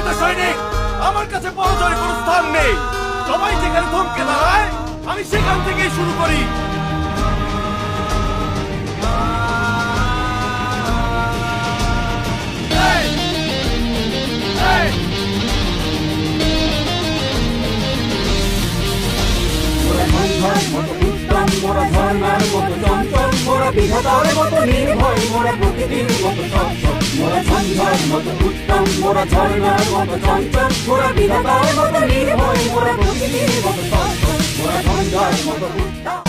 যোদ্ধা সৈনিক, আমার কাছে পরাজয় কোনো স্থান নেই। সবাই যেখানে থমকে দাঁড়ায় আমি সেখান থেকেই শুরু করি। মোরা ঝর্ণার মতো চঞ্চল, মোরা বিধাতার মতো নির্ভয়, মোরা প্রকৃতির মতো সচ্ছল। মোরা ঝঞ্ঝার মতো উত্তম, মোরা ঝর্ণার মতো চঞ্চল, মোরা বিধাতার মতো নির্ভয়, মোরা প্রকৃতির মতো সচ্ছল। মোরা ঝঞ্ঝার মতো উত্তম।